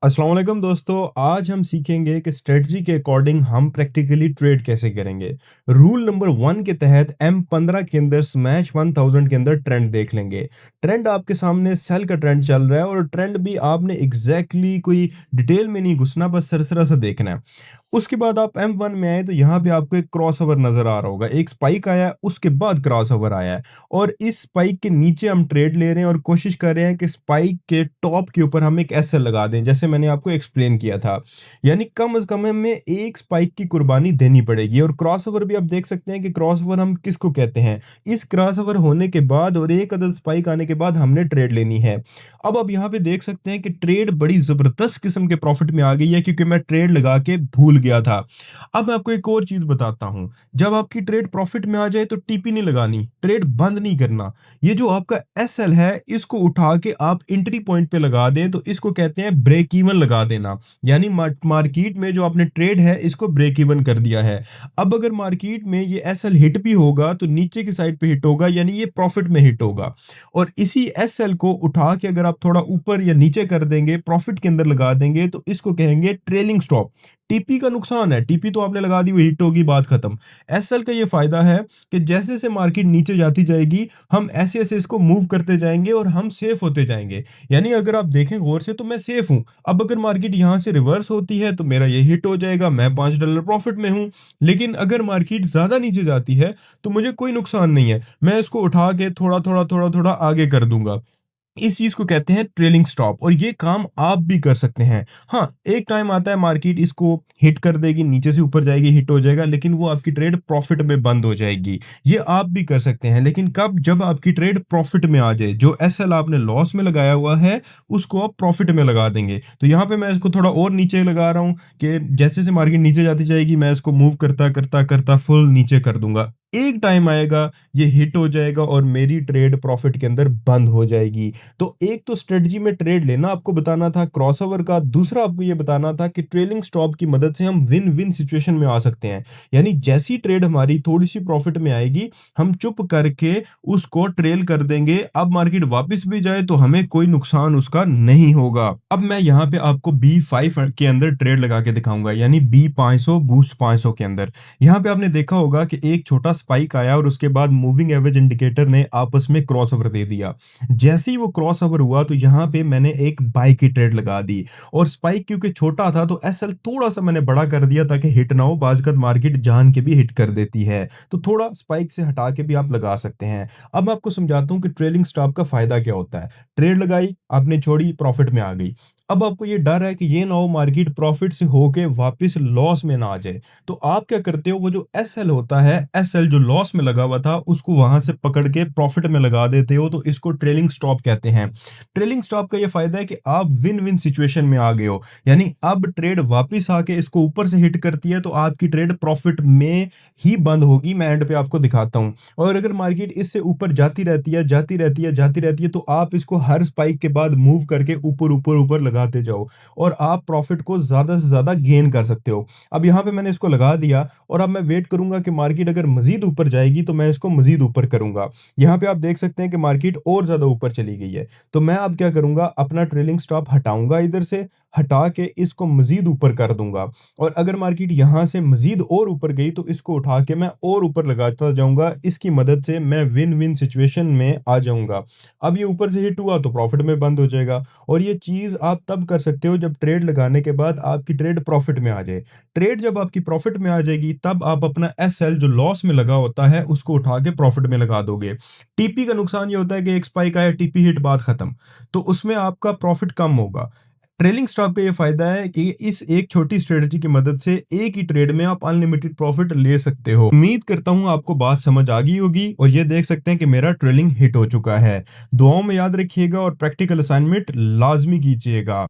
अस्सलाम वालेकुम दोस्तों। आज हम सीखेंगे कि स्ट्रेटजी के अकॉर्डिंग हम प्रैक्टिकली ट्रेड कैसे करेंगे। रूल नंबर 1 के तहत M15 के अंदर स्मैश 1000 के अंदर ट्रेंड देख लेंगे। ट्रेंड आपके सामने सेल का ट्रेंड चल रहा है और ट्रेंड भी आपने कोई डिटेल में नहीं घुसना, बस सरसरा सा देखना है। उसके बाद आप M1 में आए तो यहाँ पे आपको एक क्रॉसओवर नज़र आ रहा होगा। एक स्पाइक आया है, उसके बाद क्रॉसओवर आया है और इस स्पाइक के नीचे हम ट्रेड ले रहे हैं और कोशिश कर रहे हैं कि स्पाइक के टॉप के ऊपर हम एक एसएल लगा दें, जैसे मैंने आपको एक्सप्लेन किया था। यानी कम से कम हमें एक स्पाइक की कुर्बानी देनी पड़ेगी और क्रॉसओवर भी आप देख सकते हैं कि क्रॉसओवर हम किसको कहते हैं। इस क्रॉसओवर होने के बाद और एक अदद स्पाइक आने के बाद हमने ट्रेड लेनी है। अब आप यहाँ पे देख सकते हैं कि ट्रेड बड़ी ज़बरदस्त किस्म के प्रॉफिट में आ गई है, क्योंकि मैं ट्रेड लगा के भूल गया था। अब मैं आपको एक और चीज़ बताता हूँ, जब आपकी ट्रेड प्रॉफिट में आ जाए तो टीपी नहीं लगानी, ट्रेड बंद नहीं करना। ये जो आपका एसएल है, इसको उठा के आप एंट्री पॉइंट पे लगा दें, तो इसको कहते हैं ब्रेक इवन लगा देना। यानी मार्केट में जो आपने ट्रेड है, इसको ब्रेक इवन कर दिया है। अब अगर मार्केट में ये एसएल हिट भी होगा तो नीचे की साइड पे हिट होगा, यानी ये प्रॉफिट में हिट होगा। और इसी एसएल को उठा के अगर आप थोड़ा ऊपर या नीचे कर देंगे, प्रॉफिट के अंदर लगा देंगे, तो इसको कहेंगे ट्रेलिंग स्टॉप। टीपी का नुकसान है, टीपी तो आपने लगा दी, वो हिट होगी, बात खत्म। एसएल का ये फायदा है कि जैसे जैसे मार्केट नीचे जाती जाएगी, हम ऐसे ऐसे इसको मूव करते जाएंगे और हम सेफ होते जाएंगे। यानी अगर आप देखें गौर से, तो मैं सेफ हूं। अब अगर मार्केट यहां से रिवर्स होती है तो मेरा ये हिट हो जाएगा, मैं $5 प्रॉफिट में हूं। लेकिन अगर मार्केट ज्यादा नीचे जाती है तो मुझे कोई नुकसान नहीं है, मैं इसको उठा के थोड़ा थोड़ा थोड़ा थोड़ा आगे कर दूंगा। इस चीज को कहते हैं ट्रेलिंग स्टॉप और ये काम आप भी कर सकते हैं। हाँ, एक टाइम आता है मार्केट इसको हिट कर देगी, नीचे से ऊपर जाएगी, हिट हो जाएगा, लेकिन वो आपकी ट्रेड प्रॉफिट में बंद हो जाएगी। ये आप भी कर सकते हैं, लेकिन कब? जब आपकी ट्रेड प्रॉफिट में आ जाए। जो एसएल आपने लॉस में लगाया हुआ है, उसको आप प्रॉफिट में लगा देंगे। तो यहाँ पे मैं इसको थोड़ा और नीचे लगा रहा हूँ कि जैसे जैसे मार्केट नीचे जाती जाएगी, मैं इसको मूव करता करता करता फुल नीचे कर दूंगा। एक टाइम आएगा, ये हिट हो जाएगा और मेरी ट्रेड प्रॉफिट के अंदर बंद हो जाएगी। तो एक तो स्ट्रेटजी में ट्रेड लेना आपको बताना था क्रॉसओवर का, दूसरा आपको ये बताना था कि ट्रेलिंग स्टॉप की मदद से हम विन विन सिचुएशन में आ सकते हैं। यानी जैसी ट्रेड हमारी थोड़ी सी प्रॉफिट में आएगी, हम चुप करके उसको ट्रेल कर देंगे। अब मार्केट वापस भी जाए तो हमें कोई नुकसान उसका नहीं होगा। अब मैं यहाँ पे आपको B5 के अंदर ट्रेड लगा के दिखाऊंगा, यानी B500 बूस्ट 500 के अंदर। यहाँ पे आपने देखा होगा कि एक छोटा स्पाइक आया और उसके बाद मूविंग एवरेज इंडिकेटर ने आपस में क्रॉसओवर दे दिया। जैसे ही वो क्रॉसओवर हुआ तो यहाँ पे मैंने एक बाय की ट्रेड लगा दी और स्पाइक क्योंकि छोटा था तो एसएल थोड़ा सा मैंने बड़ा कर दिया ताकि हिट ना हो। बाजकत मार्केट जान के भी हिट कर देती है, तो थोड़ा स्पाइक से हटा के भी आप लगा सकते हैं। अब मैं आपको समझाता हूँ कि ट्रेलिंग स्टॉप का फायदा क्या होता है। ट्रेड लगाई आपने, छोड़ी, प्रॉफिट में आ गई। अब आपको ये डर है कि ये ना हो मार्केट प्रॉफिट से होके वापस लॉस में ना आ जाए, तो आप क्या करते हो, वो जो एसएल होता है, एसएल जो लॉस में लगा हुआ था, उसको वहां से पकड़ के प्रॉफिट में लगा देते हो। तो इसको ट्रेलिंग स्टॉप कहते हैं। ट्रेलिंग स्टॉप का ये फायदा है कि आप विन विन सिचुएशन में आ गए हो। यानी अब ट्रेड वापस आके इसको ऊपर से हिट करती है तो आपकी ट्रेड प्रॉफिट में ही बंद होगी। मैं एंड पे आपको दिखाता हूँ। और अगर मार्केट इससे ऊपर जाती रहती है, जाती रहती है, जाती रहती है, तो आप इसको हर स्पाइक के बाद मूव करके ऊपर ऊपर ऊपर लगाते जाओ और आप प्रॉफिट को ज्यादा से ज्यादा गेन कर सकते हो। अब यहाँ पे मैंने इसको लगा दिया और अब मैं वेट करूंगा कि मार्केट अगर मजीद ऊपर जाएगी तो मैं इसको मजीद ऊपर करूंगा। यहाँ पे आप देख सकते हैं कि मार्केट और ज्यादा ऊपर चली गई है, तो मैं अब क्या करूंगा, अपना ट्रेलिंग स्टॉप हटाऊंगा, इधर से हटा के इसको मजीद ऊपर कर दूंगा। और अगर मार्केट यहाँ से मजीद और ऊपर गई तो इसको उठा के मैं और ऊपर लगाता जाऊंगा। इसकी मदद से मैं विन विन सिचुएशन में आ जाऊंगा। अब ये ऊपर से हिट हुआ तो प्रॉफिट में बंद हो जाएगा। और ये चीज आप तब कर सकते हो जब ट्रेड लगाने के बाद आपकी ट्रेड प्रॉफिट में आ जाए। ट्रेड जब आपकी प्रॉफिट में आ जाएगी तब आप अपना एसएल जो लॉस में लगा होता है उसको उठा के प्रॉफिट में लगा दोगे। टीपी का नुकसान ये होता है कि एक स्पाइक आया, टीपी हिट, बात खत्म, तो उसमें आपका प्रॉफिट कम होगा। ट्रेलिंग स्टॉप का ये फायदा है कि इस एक छोटी स्ट्रेटजी की मदद से एक ही ट्रेड में आप अनलिमिटेड प्रॉफिट ले सकते हो। उम्मीद करता हूं आपको बात समझ आ गई होगी और ये देख सकते हैं कि मेरा ट्रेलिंग हिट हो चुका है। दुआओं में याद रखिएगा और प्रैक्टिकल असाइनमेंट लाजमी कीजिएगा।